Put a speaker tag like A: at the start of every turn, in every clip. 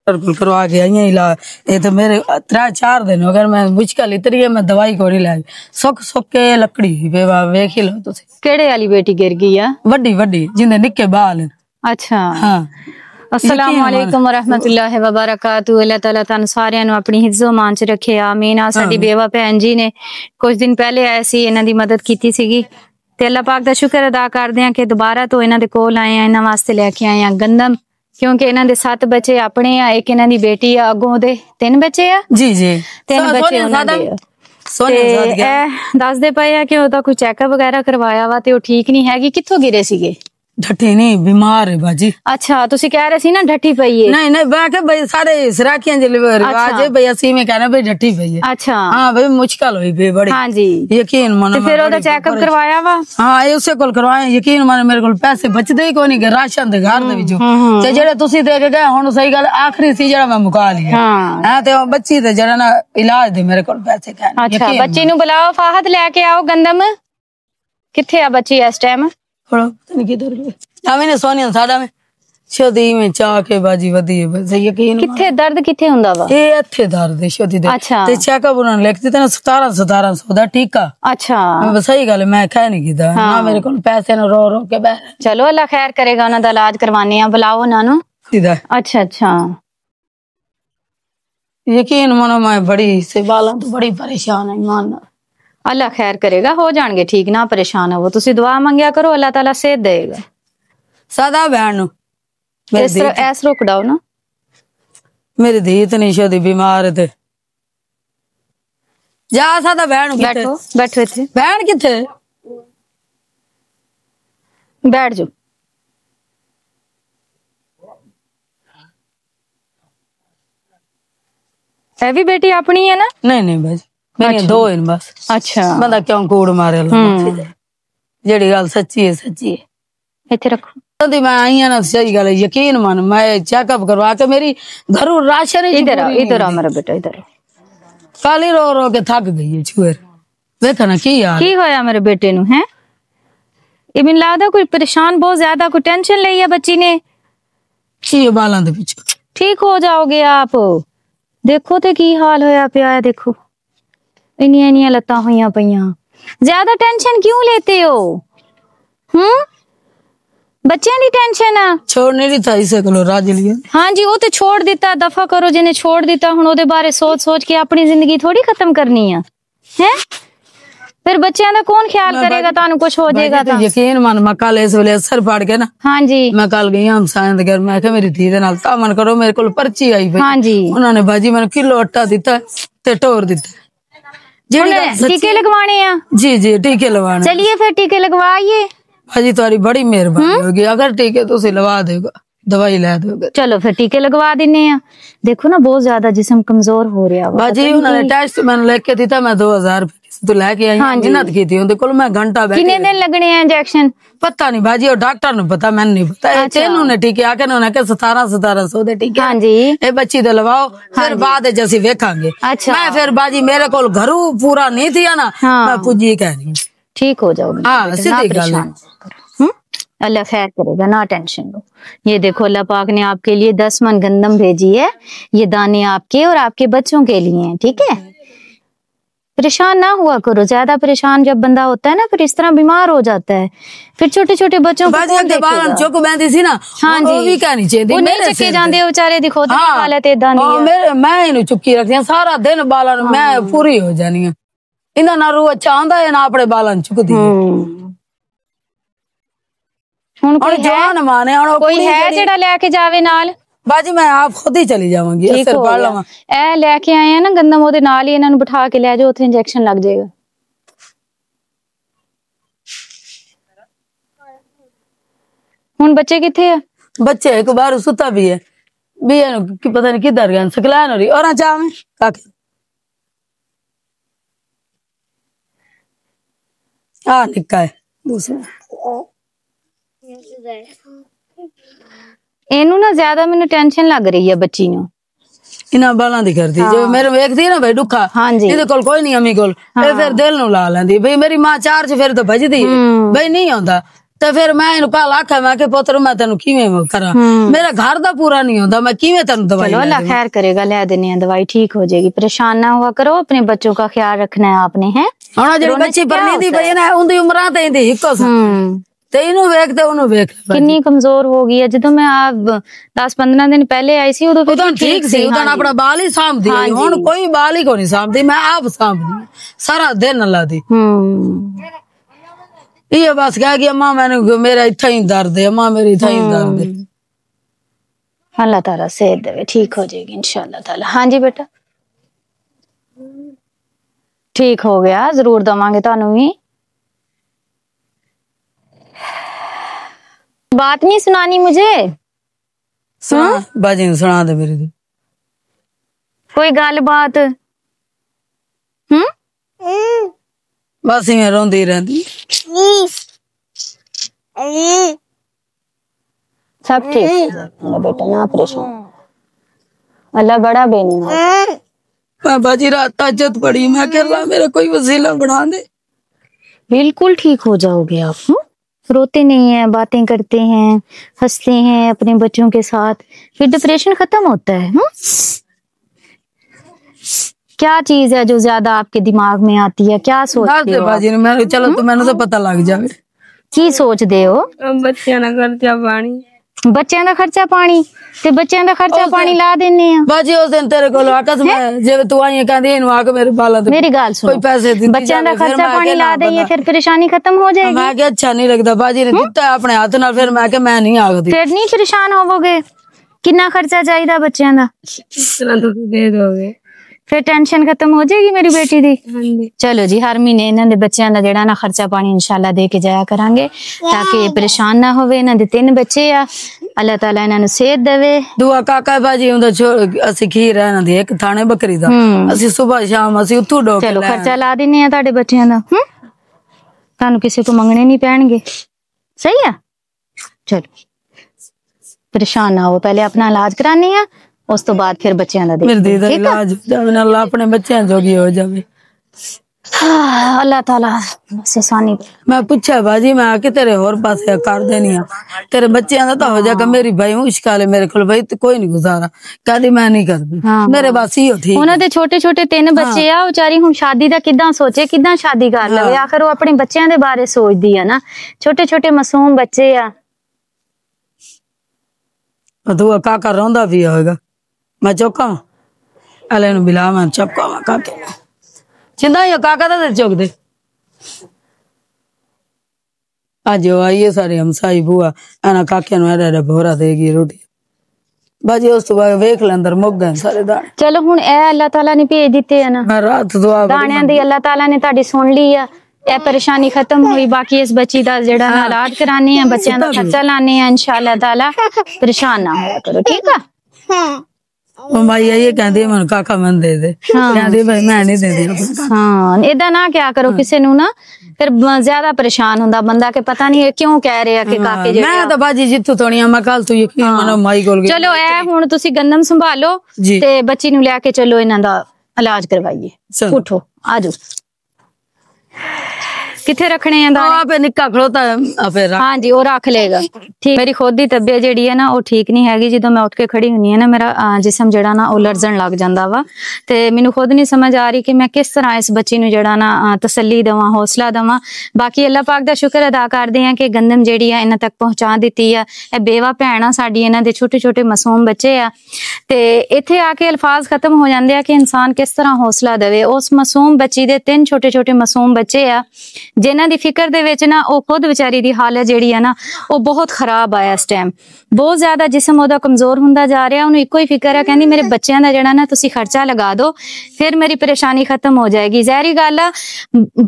A: कुल करवा के आई इलाज। ये तो मेरे 3-4 दिन हो गए मैं मुश्किल इतनी है मैं दवाई को नहीं लाई सुख सुख के लकड़ी वेख ही लो तुसी।
B: केड़े वाली बेटी गिर गई है?
A: वड्डी वड्डी जिंदे निक्के बाल हैं।
B: अच्छा
A: हाँ।
B: अस्सलाम वालेकुम वरहमतुल्लाहि वबरकातुहू। अल्लाह ताला तानु सारियां नु अपनी हिफ्ज़ो मान च रखे आमीन। आ साडी बेवा भैन जी ने कुछ दिन पहले आए सी इन्हां दी मदद कीती सीगी ते अल्लाह पाक दा शुक्र अदा करदे हां कि दोबारा तो इन्हां दे कोल आए हैं, इन्हां वास्ते लेके आए हैं गंदम, क्योंकि इन्हां दे 7 बच्चे अपने आ, एक इन्हां दी बेटी आ, अगों दे 3 बच्चे आ।
A: जी जी
B: 3 बच्चे उन्हां दे दसदे पए आ कि ओदा कोई चेकअप वगैरह करवाया वा ते ओ ठीक नहीं हैगी। कित्थों गिरे सीगे?
A: ढट्ठी नहीं बीमार है बाजी।
B: अच्छा तुसी कह रहे सी ना ढट्ठी पई है।
A: नहीं नहीं मैं भाई सारे सराखियां जे रिवाज है भाई असी में कहना भाई ढट्ठी पई है।
B: अच्छा
A: हाँ भाई मुश्किल हुई भाई बड़ी।
B: हाँ जी
A: यकीन मानो
B: फिर ओदा चेकअप करवाया वा?
A: हाँ ये उसे कोल करवाया यकीन मानो मेरे को पैसे बचदे ही कोई नहीं राशन दे घर दे विचों ते जेड़े तुसी दे के गए हुन सही गल आखिरी सी जेड़ा मैं मुका लिया। हां ते बच्ची ते जेड़ा ना इलाज दे मेरे को पैसे कहने।
B: अच्छा बच्ची नु बुलाओ फाहद लेके आओ गंदम। किथे आ बच्ची इस टाइम?
A: थोड़ा पता नहीं किधर गई आवे सोनिया साडा में शोदी में चा के बाजी वदी है बस यकीन।
B: किथे दर्द किथे हुंदा वा?
A: ए इथे दर्द है शोदी दे।
B: अच्छा
A: ते चेकअप उन्होंने लिख दिता ना 1700 दा टीका।
B: अच्छा
A: बस सही गल मैं कह नहीं कीता ना मेरे को पैसे ना रो रो के बैठ।
B: चलो अल्लाह खैर करेगा उन्हां दा इलाज करवाने आ बुलाओ ना नु।
A: सीधा
B: अच्छा अच्छा
A: यकीन मानो मैं बड़ी से बाला तो बड़ी परेशान है ईमान।
B: अल्लाह खैर करेगा हो जाएंगे ठीक ना परेशान हो तुसी दुआ मांगया करो अल्लाह ताला सेहत देगा।
A: सादा बहन
B: ऐस रोक डाओ ना
A: मेरी धी इतनी शोदी बीमार थे जा सादा बहन
B: बैठो बैठो इथे
A: बहन किथे
B: बैठ जाओ। है भी बेटी अपनी है ना?
A: नहीं नहीं भाई मेरी 2 हैं बस।
B: अच्छा
A: बंदा क्यों कूड़ मारे जेड़ी गल सच्ची है सच्ची है।
B: इथे रखो
A: मैं आई ना सही गल यकीन मान मैं चेकअप करवा के मेरी घरों राशन
B: इधर आ मेरा बेटा इधर
A: काली रो रो के थक गई है छुएर देखा ना की यार
B: की होया मेरे बेटे नु है? ये बिन लगदा कोई परेशान बहुत ज्यादा कोई टेंशन ली है बच्ची ने
A: की बालां दे पीछे। ठीक
B: हो जाओगे आप देखो ते की हाल होया पिया है देखो इन्नियां इन्नियां लत्तां होइयां पईयां। ज्यादा टेंशन क्यों लेते हो? बच्चों की टेंशन आ
A: छोड़ नहीं था इसे को राज लिया।
B: हाँ जी वो तो छोड़ दिता दफा करो जिन्हें छोड़ दिता हुन ओदे बारे सोच सोच के अपनी जिंदगी थोड़ी खत्म करनी है फिर बच्चों का कौन ख्याल करेगा तानु कुछ हो जाएगा तो
A: यकीन मान मैं कल इस वेले असर पड़ के ना। हाँ जी मैं कल गई हम साइंस घर मैं क्या मेरी धी दे नाल तामन करो मेरे को पर्ची आई भाई। हाँ जी उन्होंने बाजी मैंने किलो आटा दिता ते टोर दिता
B: टीके लगवाने हैं।
A: जी जी टीके लगवाने।
B: चलिए फिर टीके लगवाइए
A: भाजी तुम्हारी बड़ी मेहरबानी होगी अगर टीके तुसी लगा देगा दवाई ला दोगे।
B: चलो फिर टीके लगवा देने हैं। देखो ना बहुत ज्यादा जिस्म कमजोर हो रहा है
A: बाजी उन्होंने टेस्ट मैंने लेके दिता मैं 2000 रुपए तो लेके आई मेहनत की थी उनके कोल मैं घंटा बैठी।
B: कितने दिन लगने हैं इंजेक्शन?
A: पता नहीं बाजी और डॉक्टर ने पता मैंने नहीं पता। अच्छा। उन्होंने टीके आके उन्होंने कहा 1700 दे टीके।
B: हाँ जी
A: ए बच्ची दे लवाओ फिर बाद जैसी वेखांगे। अच्छा मैं फिर बाजी मेरे कोल घरू पूरा नहीं थी ना मैं पुजी कह रही
B: ठीक हो जाओगे।
A: हाँ सीधी गल है
B: अल्लाह खैर करेगा ना टेंशन लो। ये देखो अल्लाह पाक ने आपके लिए 10 मन गंदम भेजी है ये दाने आपके और आपके बच्चों के लिए हैं ठीक है। परेशान ना हुआ करो ज्यादा परेशान जब बंदा होता है ना फिर इस तरह बीमार हो जाता है फिर छोटे छोटे बच्चों को कौन देखेगा?
A: चुक बैठी सी ना। हाँ जी वो भी कहनी चाहिए
B: वो नहीं चुके जाते बेचारे दिखो हालत इदां दी
A: मैं इन्हें चुकी रखती सारा दिन बाला मैं पूरी हो जानी है इन्दा ना रूह अच्छा आंदा है ना अपने बाला चुकदी
B: हुन कोई है जेड़ा लेके जावे नाल?
A: बाजी मैं आप खुद ही चली जाऊंगी असर पड़ लवां
B: ए लेके आए हैं ना गंदम ओदे नाल ही इन्हां नु बिठा के ले जाओ उथे इंजेक्शन लग जाएगा। हुन बच्चे किथे है?
A: बच्चे एक बार सुता भी है बिया की पता नहीं किधर गया सकलान हो रही और चाव काके आ निक्का है दूसरा
B: एनू ना ज्यादा मैंने टेंशन लग रही है बच्ची नु
A: इन्हां बालां दी करदी जो मेरे वेखदी ना भाई दुखा इहदे कोल कोई नहीं अम्मी कोल फिर दिल नु ला लैंदी भाई मेरी मां चार च फिर तो भजदी भाई नहीं आंदा ਤੇ ਫਿਰ ਮੈਂ ਇਹਨੂੰ ਕੱਲ ਆਖਿਆ ਮੈਂ ਕਿ ਪੁੱਤਰ ਮੈਂ ਤੈਨੂੰ ਕਿਵੇਂ ਕਰਾਂ ਮੇਰਾ घर ਦਾ पूरा नहीं होता मैं किवें तेन दवाई
B: चलो अल्लाह खैर करेगा ले देने हैं दवाई ठीक हो जाएगी परेशान ना हुआ करो अपने बच्चों का ख्याल रखना है आपने है
A: ਹੁਣ ਜਿਹੜੀ ਬੱਚੀ ਪਰਨੀ ਦੀ ਪਈ ਨਾ ਉਹਦੀ ਉਮਰਾਂ ਤੇ ਇਹਦੀ ਇੱਕੋ ਸੀ ਤੇ ਇਹਨੂੰ ਵੇਖ ਤੇ ਉਹਨੂੰ ਵੇਖ
B: ਕਿੰਨੀ ਕਮਜ਼ੋਰ ਹੋ ਗਈ ਹੈ ਜਦੋਂ ਮੈਂ ਆ 10-15 ਦਿਨ ਪਹਿਲੇ ਆਈ ਸੀ ਉਦੋਂ
A: ਠੀਕ ਸੀ ਉਦੋਂ ਆਪਣਾ ਬਾਲ ਹੀ ਸਾਂਭਦੀ ਹੁਣ ਕੋਈ ਬਾਲ ਹੀ ਕੋਈ ਨਹੀਂ ਸਾਂਭਦੀ ਮੈਂ ਆਪ ਸਾਂਭਦੀ ਸਾਰਾ ਦਿਨ ਲਾਦੀ ये बस कह गया अम्मा मैंने मेरा इतना ही दर्द है अम्मा मेरी इतना ही दर्द है
B: अल्लाह ताला सेहत देवे ठीक हो जाएगी इंशाल्लाह ताला हाँ जी बेटा ठीक हो गया जरूर दवांगे तानू भी बात नहीं सुनानी मुझे
A: सुना बाजी ने सुना दे मेरी
B: कोई गल बात
A: बस इवें रोंदी रहंदी
B: सब ठीक मेरा बेटा ना परेशान अल्लाह बड़ा बेनी
A: बाजी रात ताजत पड़ी मैं कह रहा मेरा कोई वसीला बना दे
B: बिल्कुल ठीक हो जाओगे आप रोते नहीं है बातें करते हैं हंसते हैं अपने बच्चों के साथ फिर डिप्रेशन खत्म होता है क्या चीज है जो ज्यादा आपके दिमाग में आती है क्या सोचते हो
A: बाजी ने मैं चलो तो मैंने तो पता लग जावे
B: की सोचते हो
A: बच्चियां दा खर्चा पानी
B: बच्चों का खर्चा पानी ते बच्चों का खर्चा पानी ला देने हैं
A: बाजी उस दिन तेरे को आकस में जे तू आई कहंदी इनु आके मेरे बाला ते
B: मेरी गाल सुनो
A: कोई पैसे दी
B: बच्चों का खर्चा पानी ला देंगे फिर परेशानी खत्म हो जाएगी
A: मैं क्या अच्छा नहीं लगता बाजी ने दिता अपने हाथ नाल फिर मैं क्या मैं नहीं आगदी
B: फिर नहीं परेशान होवोगे कितना खर्चा चाहिए बच्चों का
A: इतना तो दे दोगे
B: फिर टेंशन खत्म हो जाएगी मेरी बेटी दी चलो जी हर महीने इन्हां दे बच्चों दा जेड़ा ना खर्चा पानी इंशाल्लाह दे के जाया करांगे ताकि परेशान ना होवे इन्हां दे 3 बच्चे आ अल्लाह ताला इन्हां नु सेहत देवे
A: दुआ काका बाजी उंदा असि खीर है इन्हां दी एक थाने बकरी दा असि सुबह शाम असि उथू डोक
B: चलो खर्चा ला दिन्ने आ तुहाडे बच्चों दा तानू किसी को मंगने नहीं पैणगे सही है चलो परेशान ना हो पहले अपना इलाज कराने आ उस तो बाद फिर बच्चों का
A: मेरे दी दा इलाज जावे अल्लाह अपने बच्चों जोगी हो जावे
B: अल्लाह ताला बस आसानी
A: मैं पूछा बाजी मैं आके तेरे और पासे कर देनी आ तेरे बच्चों का तो हो जाएगा मेरी भाई मुश्किल है मेरे को भाई कोई नहीं गुजारा कहती मैं नहीं करती मेरे बस ही हो ठीक
B: उन्हां दे छोटे छोटे 3 बच्चे आ बेचारी हुण शादी दा किदां सोचे किदां शादी कर लवे आखिर वो अपने बच्चों दे बारे सोचदी है ना छोटे छोटे मासूम बच्चे आ
A: तू काका रोंदा भी होएगा मैं चौका अले नु बिला मैं चौका काके चिंदा यो काका दा चौक दे आज आइए सारे हमसाई बुआ एना काके नु एडा भोरा देगी रोटी बाजी उस तो बाद वेख ले अंदर मुक गए सारे दाने
B: चलो हुन ए अल्लाह ताला ने भेज दिते है ना
A: मैं रात दुआ
B: दाणियां दी अल्लाह ताला ने ताड़ी सुन ली है ए परेशानी खत्म हुई बाकी इस बच्ची दा जेड़ा ना इलाज कराने हैं बच्चों दा खर्चा लाने हैं इंशाल्लाह ताला परेशान ना होया करो ठीक है
A: माई ये कहंदी मन काका मन दे दे कहंदी भाई मैं नहीं दे दी
B: हां एदा ना क्या करो किसी नु ना फिर ज्यादा परेशान हुंदा बंदा के पता नहीं क्यों कह रहे हैं कि काके जे
A: मैं तो बाजी जित्थू थोड़ियां मैं कल तू यकीन मनो माई कोल गई
B: चलो ए हुन तुसी गंदम संभालो ते बच्ची नु लेके चलो इन्हां दा इलाज करवाइए उठो आजो किथे रखने हैं दाने
A: आप निक्का खड़ोता है फिर
B: हाँ जी वो रख लेगा ठीक मेरी खुद दी तबीयत जेड़ी है ना वो ठीक नहीं हैगी जो मैं उठ के खड़ी हुई है ना मेरा जिस्म जेड़ा ना वो लरजन लग जांदा वा ते मैनू खुद नहीं समझ आ रही कि मैं किस तरह इस बच्ची नू जेड़ा ना तसल्ली देवां हौसला देवां बाकी अल्लाह पाक दा शुक्र अदा करदे हैं कि गंदम जेड़ी है इन्हां तक पहुंचा दित्ती है ए बेवा भैणां साडी इन्हां दे छोटे छोटे मासूम बच्चे आ ते इत्थे आके अल्फाज खत्म हो जांदे आ कि इंसान किस तरह हौसला देवे उस मासूम बच्ची दे 3 छोटे छोटे मासूम बच्चे आ जिन्हां दी फिक्र दे विच ना वो खुद बेचारी दी हालत जेड़ी है ना वो बहुत खराब आया इस टाइम बहुत ज्यादा जिस्म ओदा कमजोर हुंदा जा रहा उन्हें इको ही फिक्र है कहंदी मेरे बच्चों दा जेड़ा ना तुसी खर्चा लगा दो फिर मेरी परेशानी खत्म हो जाएगी ज़ाहिरी गल आ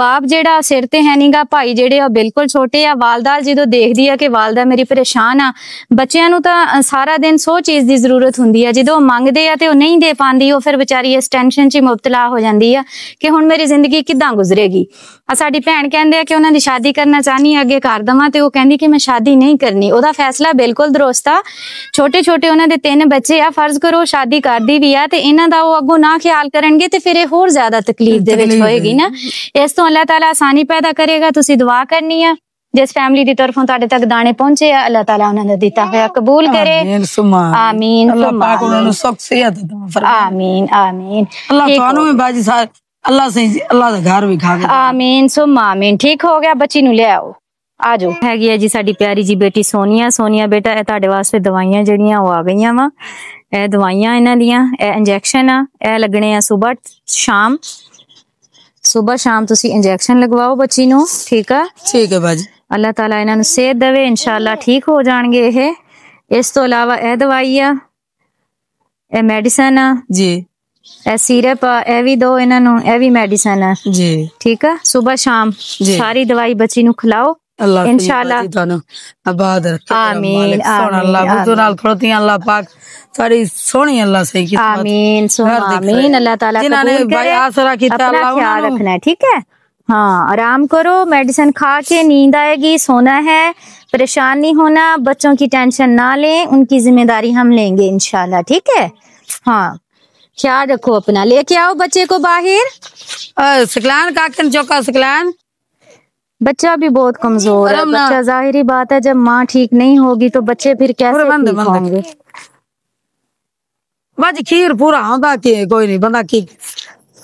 B: बाप जेड़ा सिर ते है नीगा भाई जेड़े आ बिल्कुल छोटे आ वालदा जो देखदी है कि वालदा मेरी परेशान आ बच्चों नू तां सारा दिन 100 चीज़ दी जरूरत हुंदी है जो मंगदे आ ते वो नहीं दे पांदी वो फिर बेचारी इस टेंशन च मुबतला हो जांदी है कि हुण मेरी जिंदगी किदां गुजरेगी साडी भैण कहंदे कि उन्हां दी शादी करना चाहनी अगे कर दवां ते वो कहंदी कि मैं शादी नहीं करनी ओदा फैसला बिल्कुल दुरुस्त आ छोटे छोटे उन्हां दे 3 बच्चे आ फर्ज करो शादी करदी भी आ ते इन्हां दा वो अगों ना ख्याल करनगे ते फिर होर ज्यादा तकलीफ दे विच होएगी ना इस तो अल्लाह ताला आसानी पैदा करेगा तुसी दुआ करनी है जिस फैमिली की तरफों तुहाडे तक दाने पहुंचे आ, अल्लाह ताला उन्हां दा दिता होया कबूल करे। आमीन
A: अल्लाह पाक उन्हें सुख सेहत
B: आमीन आमीन।
A: अल्लाह थानू भी बाजी साहब अल्लाह से अल्लाह दा घर भी खावे
B: आमीन सुम आमीन। ठीक हो गया, बच्ची नु ले आओ, आ जाओ। हैगी है जी साडी प्यारी जी बेटी सोनिया। सोनिया बेटा ए तुहाडे वास्ते दवाइयां जड़ियां वो आ गईयां वा। ए दवाइयां इन्हां दियां, ए इंजैक्शन आ, ए लगने आ सुबह शाम। सुबह शाम तुसी इंजैक्शन लगवाओ बच्ची नु, ठीक है? ठीक है बाजी। अल्लाह ताला इन्हां नु सेहत देवे, इंशाअल्लाह ठीक हो जाणगे ये। इस तो अलावा ए दवाई आ, a medicine uh ji, A syrup आ, ए भी दो इन्हां नु, ए भी मेडिसिन है जी, ठीक है? सुबह शाम सारी दवाई बच्ची नु खिलाओ इंशाअल्लाह।
A: आबाद रखे आमीन आमीन। अल्लाह बुजुर्ग नाल खड़ोती अल्लाह पाक सारी सोहनी अल्लाह सही किस्मत
B: आमीन आमीन। अल्लाह ताला
A: जिन्होंने भाई आसरा कीता अल्लाह
B: ख्याल रखना है, ठीक है? हाँ, आराम करो, मेडिसिन खा के नींद आएगी, सोना है, परेशान नहीं होना, बच्चों की टेंशन ना लें, उनकी जिम्मेदारी हम लेंगे इंशाल्लाह, ठीक है? हाँ, ख्याल रखो अपना। लेके आओ बच्चे को बाहर।
A: सकलान काकन चौका सकलान।
B: बच्चा भी बहुत कमजोर है, बच्चा जाहिर ही बात है जब माँ ठीक नहीं होगी तो बच्चे फिर कैसे ठीक होंगे?
A: बाजी खीर पूरा आंदा के कोई नहीं बंदा की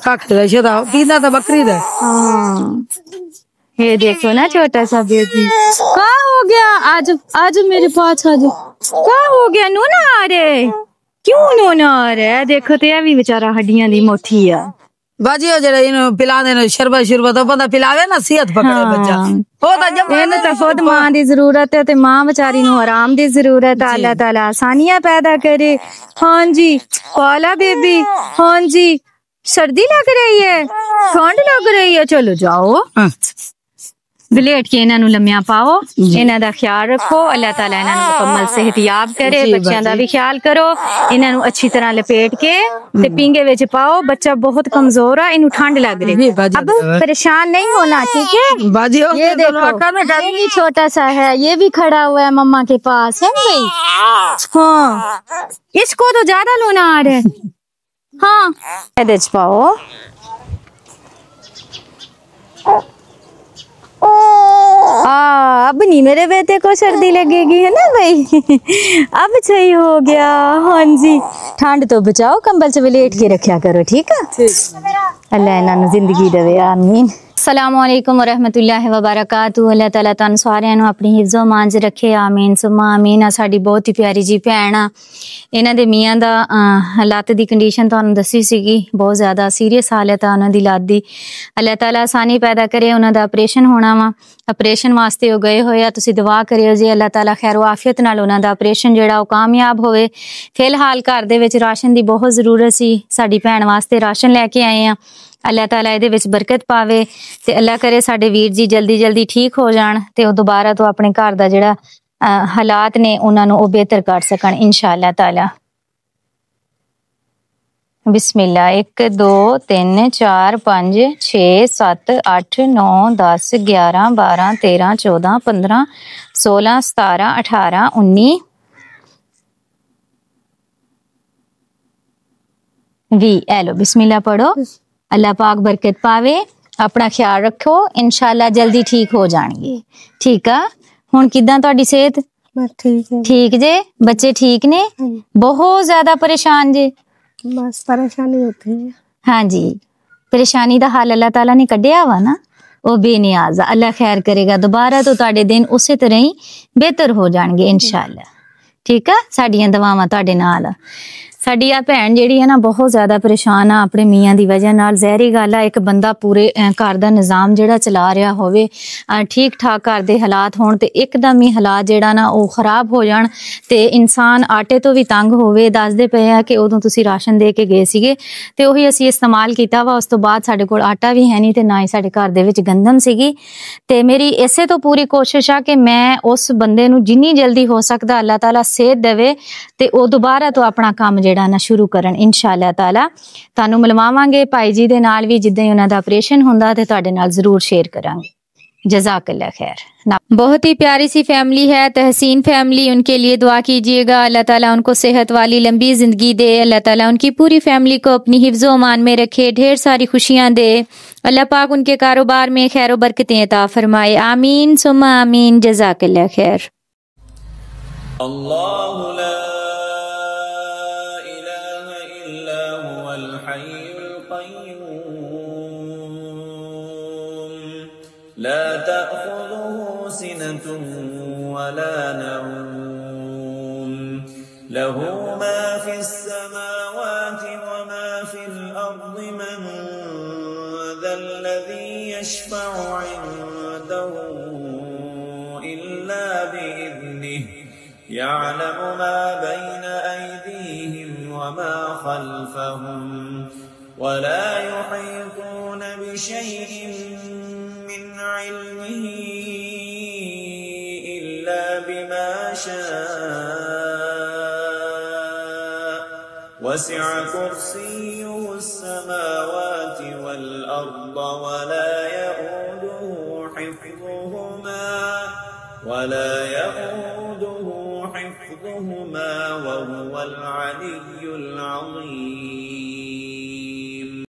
A: कीदा तो बकरी दे।
B: हाँ, ये देखो ना छोटा सा बेबी। क्या हो गया? आज आज मेरे पास आज क्या हो गया? नूना आ रहे? क्यों नूना आ रहा है? देखो तो यह भी बेचारा हड्डियां दी मोटी है।
A: बाजी जरा इन पिला देने शरबत शरबत तो बंदा पिलावे ना सेहत पकड़े बच्चा।
B: तो खुद मां दी जरूरत है, ते मां बेचारी नु आराम दी जरूरत है। अल्लाह ताला आसानियां पैदा करे। हाँ जी पाला बेबी, हाँ जी सर्दी लग रही है, ठंड लग रही है, चलो जाओ ब्लेड के इन्हां नु लम्या पाओ, इन्हां दा ख्याल रखो। अल्लाह ताला इन्हां नु मुकम्मल सेहतयाब करे। बच्चों दा भी ख्याल करो, इन्हां नु अच्छी तरह लपेट के ते पींगे विच पाओ। बच्चा बहुत कमजोर है, इन्हू ठंड लग रही है, अब परेशान नहीं होना, ठीक है बाजी? ये देखो ये भी छोटा सा है, ये भी खड़ा हुआ है मम्मा के पास, है भाई? हाँ, इसको तो ज्यादा लोना आ रहा है। हाँ, एदे च पाओ। अब नहीं मेरे बेटे को सर्दी लगेगी, है ना भाई? अब सही हो गया। हाँ जी, ठंड तो बचाओ, कंबल से लेट के रखा करो, ठीक है? अल्लाह इन्हां जिंदगी देवे, आमीन। अस्सलामुअलैकुम वरहमतुल्लाहि वबरकातुहू। अल्लाह ताला तुहानू सारियां नू अपनी हिफ्ज़ो मांझ रखे, आमीन सुम्मा आमीन। साडी बहुत ही प्यारी जी भैन आ, इन्हां दे मियां दा हालात दी कंडीशन तुहानू दसी सीगी, बहुत ज़्यादा सीरियस हालत आ उन्हां दी लात दी। अल्लाह ताला आसानी पैदा करे, उन्हां दा ऑपरेशन होना वा, ऑपरेशन वास्ते वो गए होए आ। तुसीं दुआ करियो जी अल्लाह ताला खैर आफियत नाल उन्हां दा ऑपरेशन जिहड़ा वो कामयाब होवे। फिलहाल घर दे विच राशन दी बहुत ज़रूरत सी, साडी भैन वास्ते राशन लैके आए आ। अल्लाह ताला इहदे विच बरकत पावे ते अल्लाह करे साडे वीर जी जल्दी जल्दी ठीक हो जाण ते ओ दोबारा तो अपने घर दा जिहड़ा हालात ने उन्हां नू ओ बेहतर कर सकण इंशाअल्लाह ताला। बिस्मिल्लाह। 1 2 3 4 5 6 7 8 9 10 11 12 13 14 15 16 17 18 19 20। ए लो बिस्मिल्लाह पढ़ो। अल्लाह पाक बरकत पावे, अपना ख्याल रखो, इंशाअल्लाह जल्दी ठीक हो जाएंगे, ठीक है? हुण किदां तुहाडी सेहत?
C: ठीक है।
B: ठीक जे? बच्चे ठीक ने? बहुत ज्यादा परेशान जे?
C: बस परेशानी होती है।
B: हाँ जी, परेशानी दा हल अल्लाह ताला ने कढ़िया वा ना, वो बेनियाज। अल्लाह खैर करेगा, दोबारा तो तुहाडे दिन उसे तरह ही बेहतर हो जाएंगे इंशाअल्लाह, ठीक है? साडियां दुआवां तुहाडे नाल। साडी आ भैन जिहड़ी है ना बहुत ज्यादा परेशान आ अपने मियाँ दी वजह नाल। ज़हरी गल आ, एक बंदा पूरे घर दा निज़ाम जिहड़ा चला रहा होवे, ठीक ठाक घर दे हालात होण ते एकदम ही हालात जिहड़ा ना वो खराब हो जाण ते इंसान आटे तो भी तंग होवे। दसदे पे आ कि उदों तुसीं राशन दे के गए सीगे ते उही असीं इस्तेमाल कीता वा, उस तो बाद साडे कोल आटा भी है नहीं ते ना ही साडे घर दे विच गंदम सीगी। ते मेरी इसे तो पूरी कोशिश आ कि मैं उस बंदे नू जिन्नी जल्दी हो सकदा अल्लाह ताला सेहत देवे ते ओ दोबारा तो अपना काम जिहड़ा ना शुरू करन इंशाअल्लाह ताला। तानू मिलवावांगे भाई जी दे नाल भी जिद्दां ही उन्हां दा ऑपरेशन हुंदा ते तुहाडे नाल जरूर शेयर करांगे। जज़ाकल्लाह खैर। बहुत ही प्यारी सी फैमिली है, तहसीन फैमिली, उनके लिए दुआ कीजिएगा। अल्लाह ताला उनको सेहत वाली लंबी ज़िंदगी दे, अल्लाह ताला उनकी पूरी फैमिली को अपनी हिफ्ज़ो अमान में रखे, ढेर सारी खुशियाँ दे। अल्लाह पाक उनके कारोबार में खैर बरकतें अता फरमाए। आमीन सुम्मा आमीन। जज़ाकल्लाह खैर।
D: अल्लाहु ला इलाहा इल्ला हुवल हय्युल क़य्यूम ला तअख़ुज़ुहु सिनतुन वला नऊम लहू मा फ़िस समावाति व मा फ़िल अर्दि मन ज़ल्लज़ी यशफ़अु इन्दहु इल्ला बिइज़निहि यअलमु मा बैन अयदीहिम व मा खल्फहुम वला युहीतून बिशैइन मिन इल्मिही इल्ला बिमा शाअ वसिअ कुर्सियुहु अस्समावाति वल अर्द वला यऊदुहु हिफ्ज़ुहुमा वहुवल अलिय्युल अज़ीम।